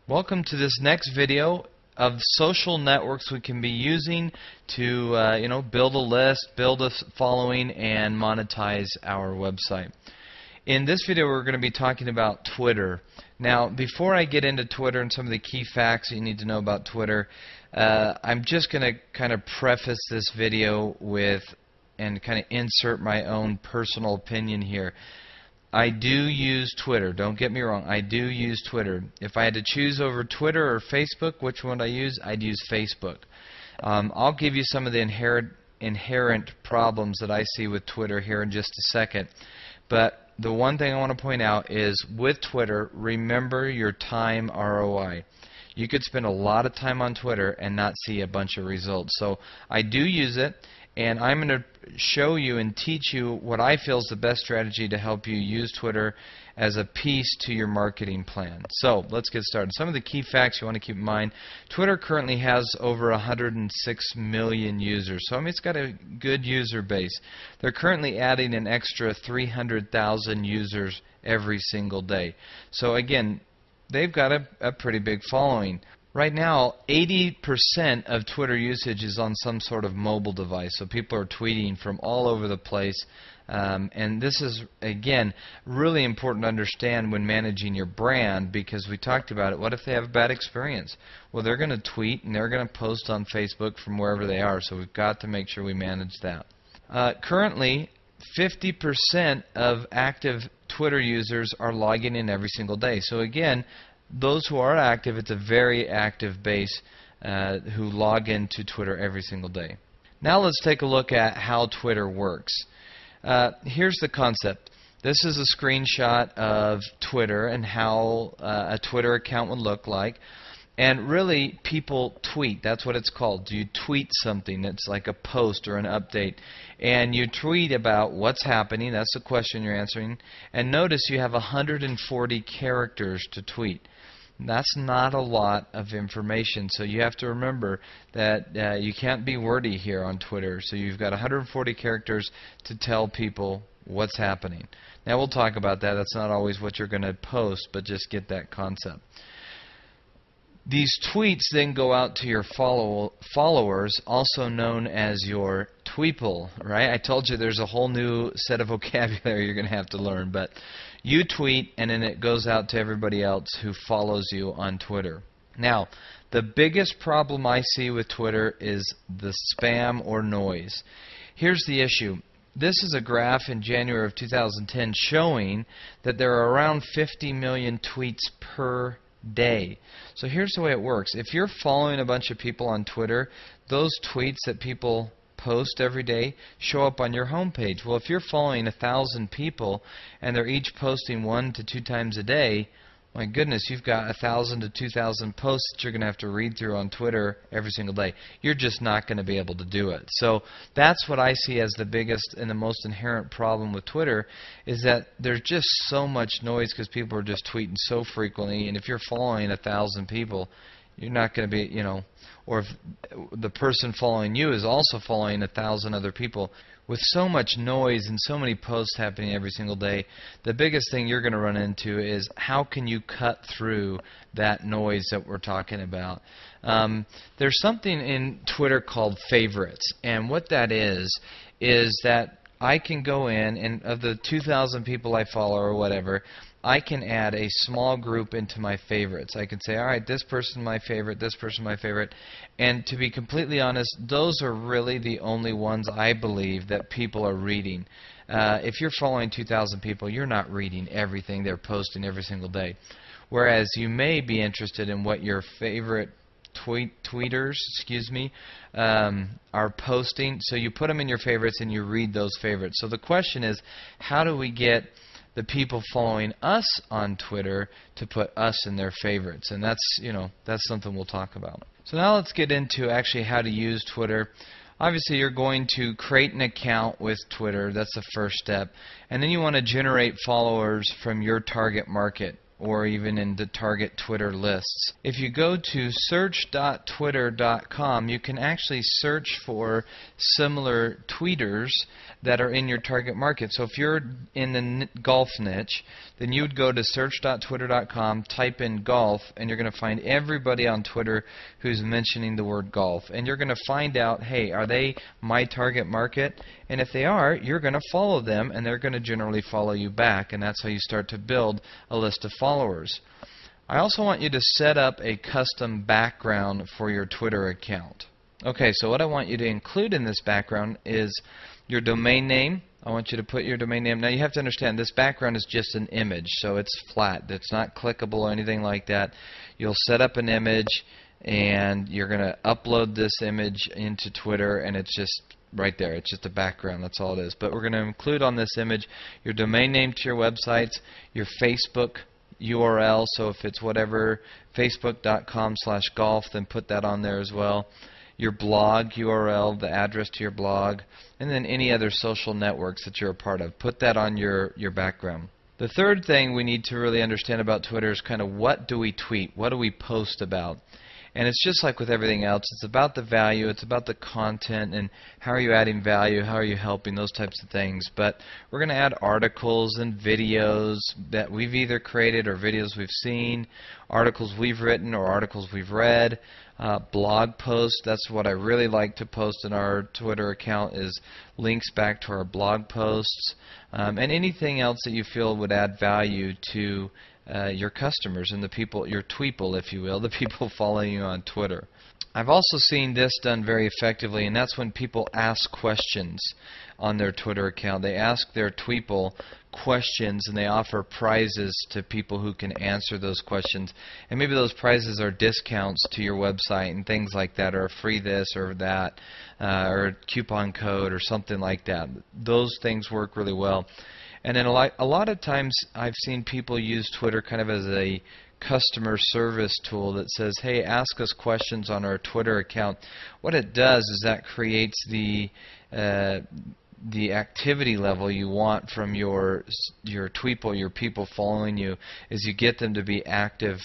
Welcome to this next video of social networks we can be using to build a list, build a following, and monetize our website. In this video we're going to be talking about Twitter. Now before I get into Twitter and some of the key facts that you need to know about Twitter, I'm just going to kind of preface this video with and kind of insert my own personal opinion here. I do use Twitter. Don't get me wrong. I do use Twitter. If I had to choose over Twitter or Facebook, which one would I use? I'd use Facebook. I'll give you some of the inherent problems that I see with Twitter here in just a second. But the one thing I want to point out is with Twitter, remember your time ROI. You could spend a lot of time on Twitter and not see a bunch of results. So I do use it, and I'm going to show you and teach you what I feel is the best strategy to help you use Twitter as a piece to your marketing plan. So let's get started. Some of the key facts you want to keep in mind. Twitter currently has over 106 million users. So I mean, it's got a good user base. They're currently adding an extra 300,000 users every single day. So again, they've got a pretty big following. Right now, 80% of Twitter usage is on some sort of mobile device. So people are tweeting from all over the place. And this is, again, really important to understand when managing your brand, because we talked about it. What if they have a bad experience? Well, they're going to tweet and they're going to post on Facebook from wherever they are. So we've got to make sure we manage that. Currently, 50% of active Twitter users are logging in every single day. So again, those who are active, it's a very active base who log into Twitter every single day. Now let's take a look at how Twitter works. Here's the concept. This is a screenshot of Twitter and how a Twitter account would look like. And really, people tweet. That's what it's called. You tweet something. It's like a post or an update. And you tweet about what's happening. That's the question you're answering. And notice you have 140 characters to tweet. That's not a lot of information. So you have to remember that you can't be wordy here on Twitter. So you've got 140 characters to tell people what's happening. Now we'll talk about that. That's not always what you're going to post, but just get that concept. These tweets then go out to your followers, also known as your tweeple, right? I told you there's a whole new set of vocabulary you're going to have to learn, but you tweet and then it goes out to everybody else who follows you on Twitter. Now, the biggest problem I see with Twitter is the spam or noise. Here's the issue. This is a graph in January of 2010 showing that there are around 50 million tweets per day. So here's the way it works. If you're following a bunch of people on Twitter, those tweets that people post every day show up on your homepage. Well, if you're following 1,000 people and they're each posting 1 to 2 times a day, my goodness, you've got 1,000 to 2,000 posts that you're going to have to read through on Twitter every single day. You're just not going to be able to do it. So that's what I see as the biggest and the most inherent problem with Twitter, is that there's just so much noise because people are just tweeting so frequently. And if you're following 1,000 people, you're not going to be, or if the person following you is also following 1,000 other people. With so much noise and so many posts happening every single day, the biggest thing you're going to run into is how can you cut through that noise that we're talking about. There's something in Twitter called favorites, and what that is that I can go in and of the 2,000 people I follow or whatever, I can add a small group into my favorites. I can say, all right, this person my favorite, this person my favorite. And to be completely honest, those are really the only ones I believe that people are reading. If you're following 2,000 people, you're not reading everything they're posting every single day. Whereas you may be interested in what your favorite tweeters are posting. So you put them in your favorites and you read those favorites. So the question is, how do we get the people following us on Twitter to put us in their favorites? And that's something we'll talk about. So now let's get into actually how to use Twitter. Obviously, you're going to create an account with Twitter. That's the first step. And then you want to generate followers from your target market or even in the target Twitter lists. If you go to search.twitter.com, you can actually search for similar tweeters that are in your target market. So if you're in the golf niche, then you would go to search.twitter.com, type in golf, and you're going to find everybody on Twitter who's mentioning the word golf. And you're going to find out, hey, are they my target market? And if they are, you're going to follow them, and they're going to generally follow you back, and that's how you start to build a list of followers. I also want you to set up a custom background for your Twitter account. Okay, so what I want you to include in this background is your domain name. I want you to put your domain name. Now you have to understand this background is just an image, so it's flat. It's not clickable or anything like that. You'll set up an image, and you're going to upload this image into Twitter, and it's just right there. It's just a background. That's all it is. But we're going to include on this image your domain name to your websites, your Facebook URL. So if it's whatever, facebook.com/golf, then put that on there as well. Your blog URL, the address to your blog, and then any other social networks that you're a part of. Put that on your background. The third thing we need to really understand about Twitter is kind of what do we tweet? What do we post about? And it's just like with everything else. It's about the value. It's about the content and how are you adding value, how are you helping, those types of things. But we're going to add articles and videos that we've either created or videos we've seen, articles we've written or articles we've read, blog posts. That's what I really like to post in our Twitter account is links back to our blog posts, and anything else that you feel would add value to your customers and the people, your tweeple, if you will, the people following you on Twitter. I've also seen this done very effectively, and that's when people ask questions on their Twitter account. They ask their tweeple questions, and they offer prizes to people who can answer those questions. And maybe those prizes are discounts to your website and things like that, or a free this or that, or a coupon code or something like that. Those things work really well. And then a lot of times I've seen people use Twitter kind of as a customer service tool that says, hey, ask us questions on our Twitter account. What it does is that creates the activity level you want from your tweeple, your people following you, is you get them to be active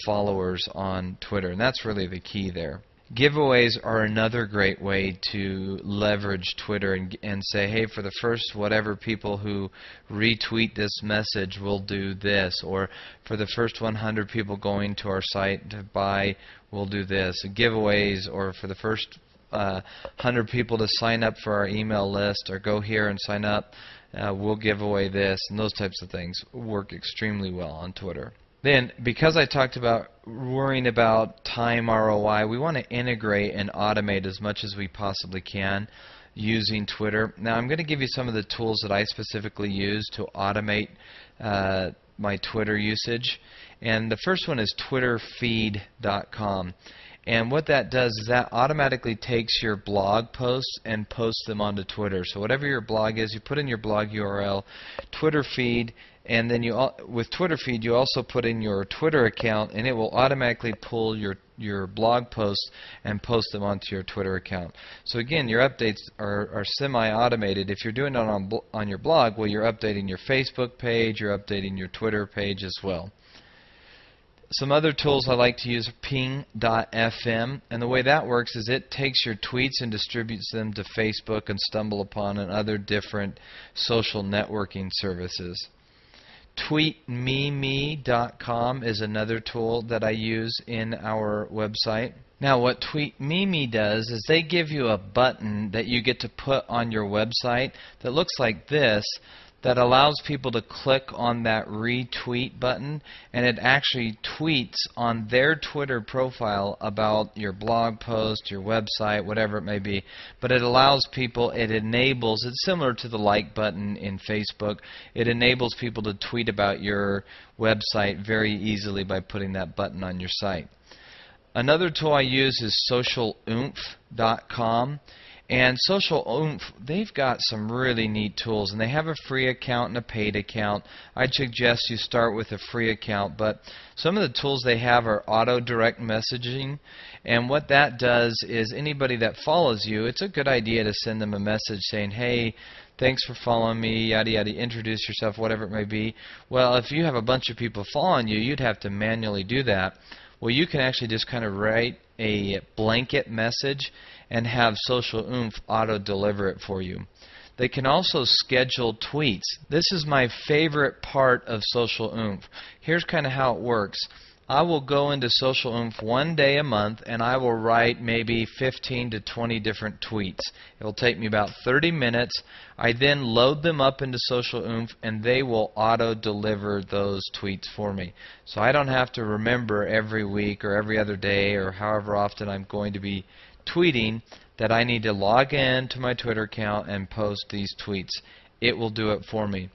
followers on Twitter. And that's really the key there. Giveaways are another great way to leverage Twitter and say, hey, for the first whatever people who retweet this message, we'll do this. Or for the first 100 people going to our site to buy, we'll do this. Giveaways, or for the first 100 people to sign up for our email list, or go here and sign up, we'll give away this. And those types of things work extremely well on Twitter. Then, because I talked about worrying about time ROI, we want to integrate and automate as much as we possibly can using Twitter. Now, I'm going to give you some of the tools that I specifically use to automate my Twitter usage. And the first one is twitterfeed.com. And what that does is that automatically takes your blog posts and posts them onto Twitter. So whatever your blog is, you put in your blog URL, Twitter feed, and then with Twitter feed you also put in your Twitter account, and it will automatically pull your blog posts and post them onto your Twitter account. So again, your updates are semi-automated. If you're doing it on your blog, well, you're updating your Facebook page, you're updating your Twitter page as well. Some other tools I like to use are ping.fm, and the way that works is it takes your tweets and distributes them to Facebook and StumbleUpon and other different social networking services. TweetMeMe.com is another tool that I use in our website. Now, what TweetMeMe does is they give you a button that you get to put on your website that looks like this, that allows people to click on that retweet button, and it actually tweets on their Twitter profile about your blog post, your website, whatever it may be. But it allows people, it enables, it's similar to the like button in Facebook, it enables people to tweet about your website very easily by putting that button on your site. Another tool I use is socialoomph.com. And Social Oomph, they've got some really neat tools, and they have a free account and a paid account. I'd suggest you start with a free account, but some of the tools they have are auto direct messaging, and what that does is anybody that follows you, it's a good idea to send them a message saying, hey, thanks for following me, yada yada, introduce yourself, whatever it may be. Well, if you have a bunch of people following you, you'd have to manually do that. Well, you can actually just kind of write a blanket message and have Social Oomph auto-deliver it for you. They can also schedule tweets. This is my favorite part of Social Oomph. Here's kind of how it works. I will go into Social Oomph one day a month and I will write maybe 15 to 20 different tweets. It will take me about 30 minutes. I then load them up into Social Oomph and they will auto-deliver those tweets for me. So I don't have to remember every week or every other day or however often I'm going to be tweeting that I need to log in to my Twitter account and post these tweets. It will do it for me.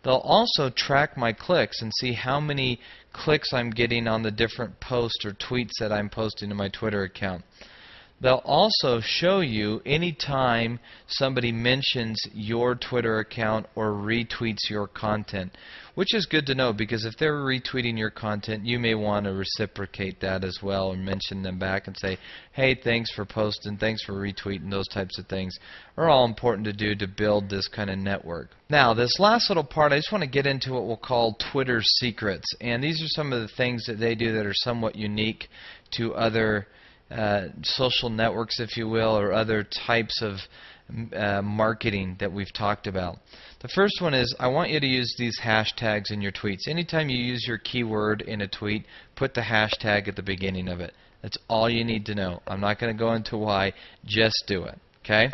They'll also track my clicks and see how many clicks I'm getting on the different posts or tweets that I'm posting to my Twitter account. They'll also show you anytime somebody mentions your Twitter account or retweets your content, which is good to know because if they're retweeting your content, you may want to reciprocate that as well and mention them back and say, hey, thanks for posting, thanks for retweeting. Those types of things are all important to do to build this kind of network. Now, this last little part, I just want to get into what we'll call Twitter secrets. And these are some of the things that they do that are somewhat unique to other social networks, if you will, or other types of marketing that we've talked about. The first one is I want you to use these hashtags in your tweets. Anytime you use your keyword in a tweet, put the hashtag at the beginning of it. That's all you need to know. I'm not going to go into why. Just do it. Okay?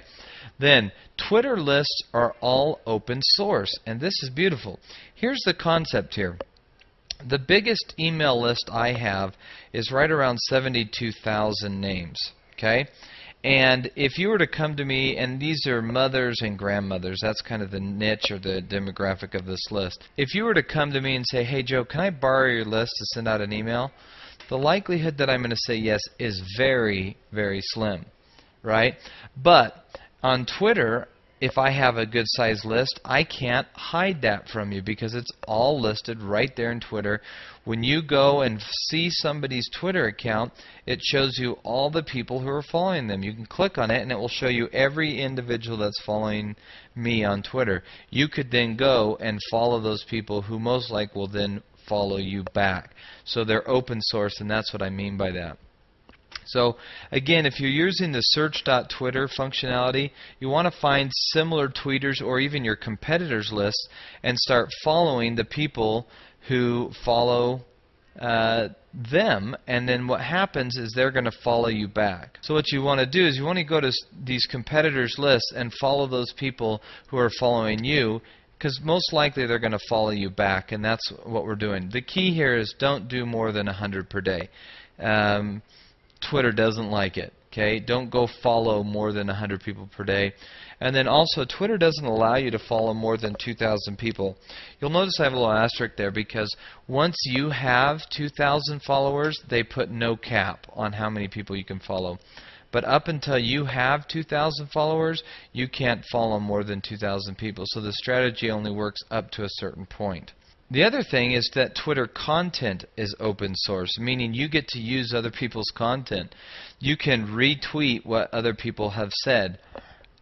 Then, Twitter lists are all open source, and this is beautiful. Here's the concept here. The biggest email list I have is right around 72,000 names, okay? And if you were to come to me, and these are mothers and grandmothers, that's kind of the niche or the demographic of this list. If you were to come to me and say, hey Joe, can I borrow your list to send out an email? The likelihood that I'm going to say yes is very, very slim, right? But on Twitter, if I have a good sized list, I can't hide that from you because it's all listed right there in Twitter. When you go and see somebody's Twitter account, it shows you all the people who are following them. You can click on it and it will show you every individual that's following me on Twitter. You could then go and follow those people who most likely will then follow you back. So they're open source, and that's what I mean by that. So again, if you're using the search.twitter functionality, you want to find similar tweeters or even your competitors list and start following the people who follow them, and then what happens is they're going to follow you back. So what you want to do is you want to go to these competitors lists and follow those people who are following you, because most likely they're going to follow you back, and that's what we're doing. The key here is don't do more than 100 per day. Twitter doesn't like it. Okay, don't go follow more than 100 people per day. And then also, Twitter doesn't allow you to follow more than 2,000 people. You'll notice I have a little asterisk there because once you have 2,000 followers, they put no cap on how many people you can follow. But up until you have 2,000 followers, you can't follow more than 2,000 people. So the strategy only works up to a certain point. The other thing is that Twitter content is open source, meaning you get to use other people's content. You can retweet what other people have said.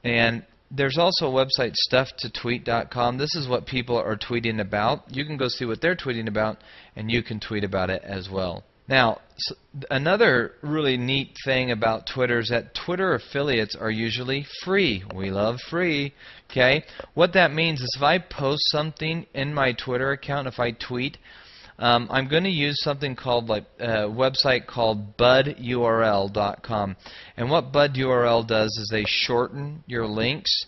And there's also a website, stufftotweet.com. This is what people are tweeting about. You can go see what they're tweeting about, and you can tweet about it as well. Now, another really neat thing about Twitter is that Twitter affiliates are usually free. We love free. Okay? What that means is if I post something in my Twitter account, if I tweet, I'm going to use something called a website called budurl.com. And what budurl does is they shorten your links.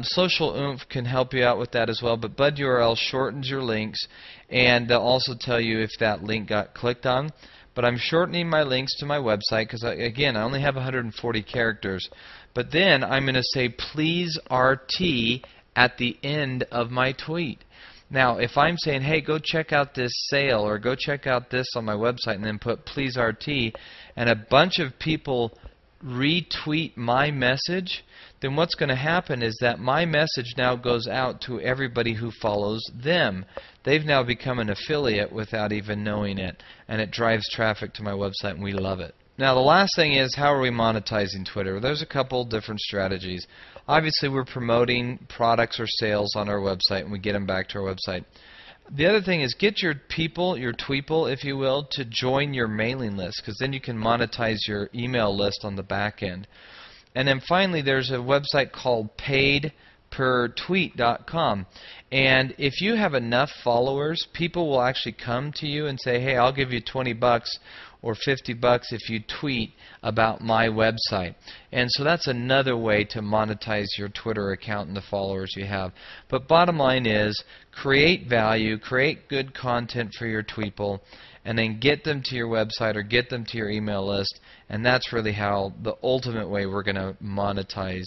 Social Oomph can help you out with that as well, but budurl shortens your links, and they'll also tell you if that link got clicked on. But I'm shortening my links to my website because, again, I only have 140 characters. But then I'm going to say please RT at the end of my tweet. Now, if I'm saying, hey, go check out this sale or go check out this on my website and then put please RT, and a bunch of people retweet my message, then what's going to happen is that my message now goes out to everybody who follows them. They've now become an affiliate without even knowing it, and it drives traffic to my website, and we love it. Now the last thing is, how are we monetizing Twitter? There's a couple different strategies. Obviously we're promoting products or sales on our website and we get them back to our website. The other thing is, get your people, your tweeple if you will, to join your mailing list, because then you can monetize your email list on the back end. And then finally there's a website called paidpertweet.com, and if you have enough followers, people will actually come to you and say, hey, I'll give you 20 bucks or 50 bucks if you tweet about my website. And so that's another way to monetize your Twitter account and the followers you have. But bottom line is, create value, create good content for your tweeple, and then get them to your website or get them to your email list, and that's really how the ultimate way we're going to monetize